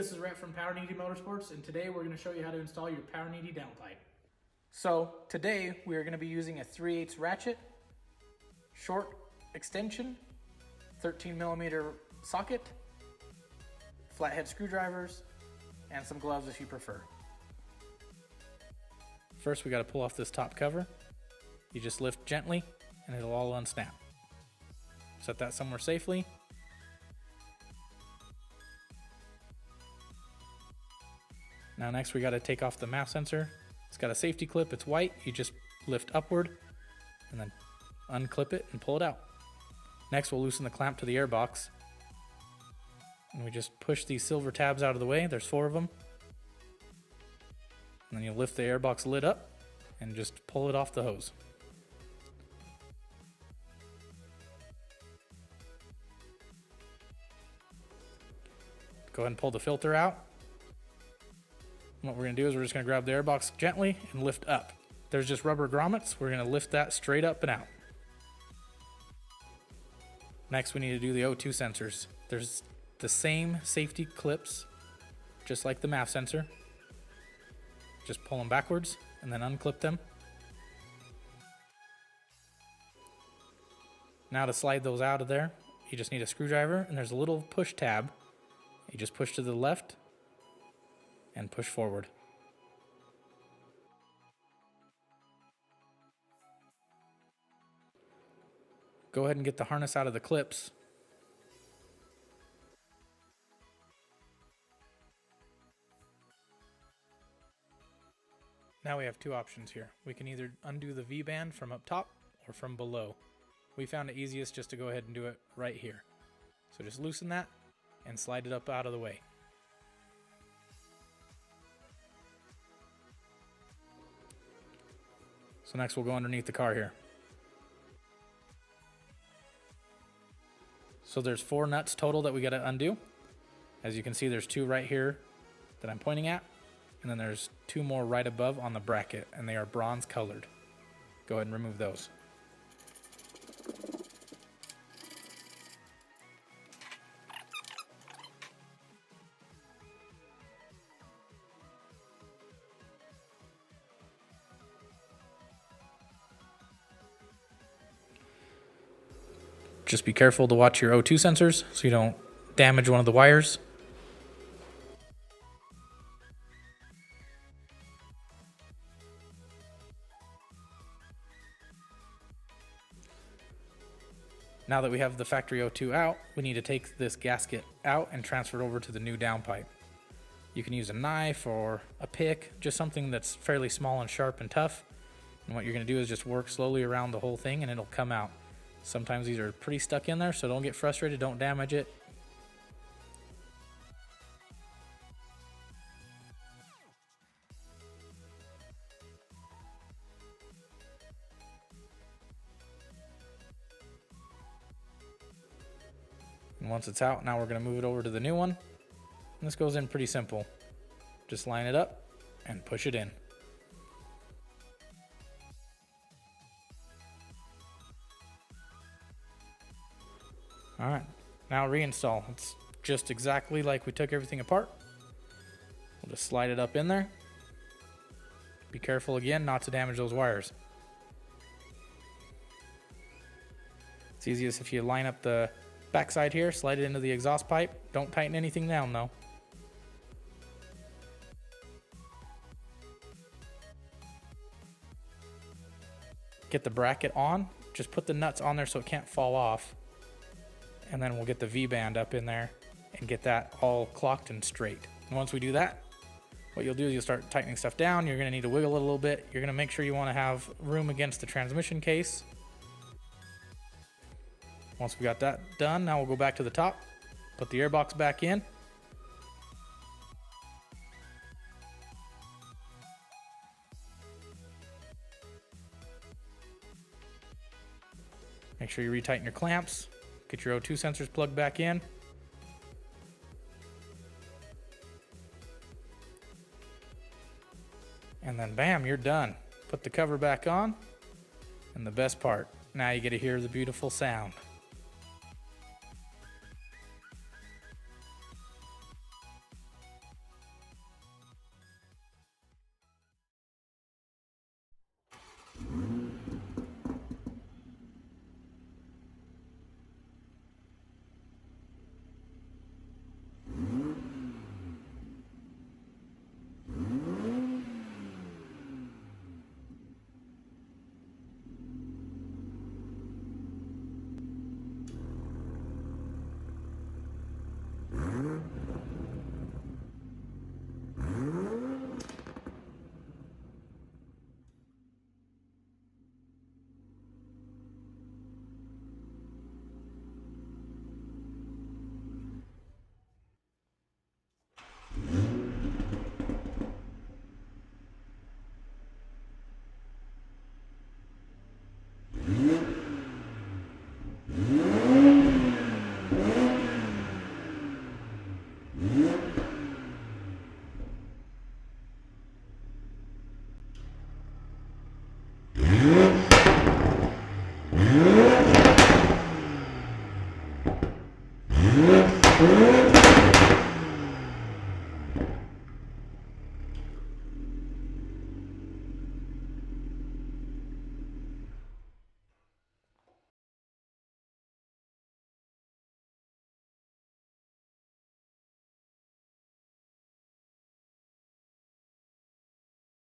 this is Rhett from Power Needy Motorsports, and today we're going to show you how to install your Power Needy downpipe. So today we are going to be using a 3/8 ratchet, short extension, 13mm socket, flathead screwdrivers, and some gloves if you prefer. First we got to pull off this top cover. You just lift gently and it'll all unsnap. Set that somewhere safely. Now next we got to take off the MAP sensor. It's got a safety clip, it's white. You just lift upward and then unclip it and pull it out. Next we'll loosen the clamp to the airbox. And we just push these silver tabs out of the way. There's 4 of them. And then you lift the airbox lid up and just pull it off the hose. Go ahead and pull the filter out. And what we're going to do is we're just going to grab the airbox gently and lift up. There's just rubber grommets. We're going to lift that straight up and out. Next we need to do the O2 sensors. There's the same safety clips, just like the MAP sensor. Just pull them backwards and then unclip them. Now to slide those out of there, you just need a screwdriver, and there's a little push tab. You just push to the left and push forward. Go ahead and get the harness out of the clips. Now we have 2 options here. We can either undo the V-band from up top or from below. We found it easiest just to go ahead and do it right here. So just loosen that and slide it up out of the way. So next we'll go underneath the car here. So there's 4 nuts total that we got to undo. As you can see, there's 2 right here that I'm pointing at. And then there's 2 more right above on the bracket, and they are bronze colored. Go ahead and remove those. Just be careful to watch your O2 sensors so you don't damage one of the wires. Now that we have the factory O2 out, we need to take this gasket out and transfer it over to the new downpipe. You can use a knife or a pick, just something that's fairly small and sharp and tough. And what you're going to do is just work slowly around the whole thing and it'll come out. Sometimes these are pretty stuck in there, so don't get frustrated, don't damage it. And once it's out, now we're going to move it over to the new one. And this goes in pretty simple. Just line it up and push it in. Alright, now reinstall. It's just exactly like we took everything apart. We'll just slide it up in there. Be careful again not to damage those wires. It's easiest if you line up the backside here, slide it into the exhaust pipe. Don't tighten anything down though. Get the bracket on. Just put the nuts on there so it can't fall off. And then we'll get the V-band up in there and get that all clocked and straight. And once we do that, what you'll do is you'll start tightening stuff down. You're going to need to wiggle it a little bit. You're going to make sure you want to have room against the transmission case. Once we got that done, now we'll go back to the top, put the airbox back in. Make sure you retighten your clamps. Get your O2 sensors plugged back in. And then bam, you're done. Put the cover back on. And the best part, now you get to hear the beautiful sound. it.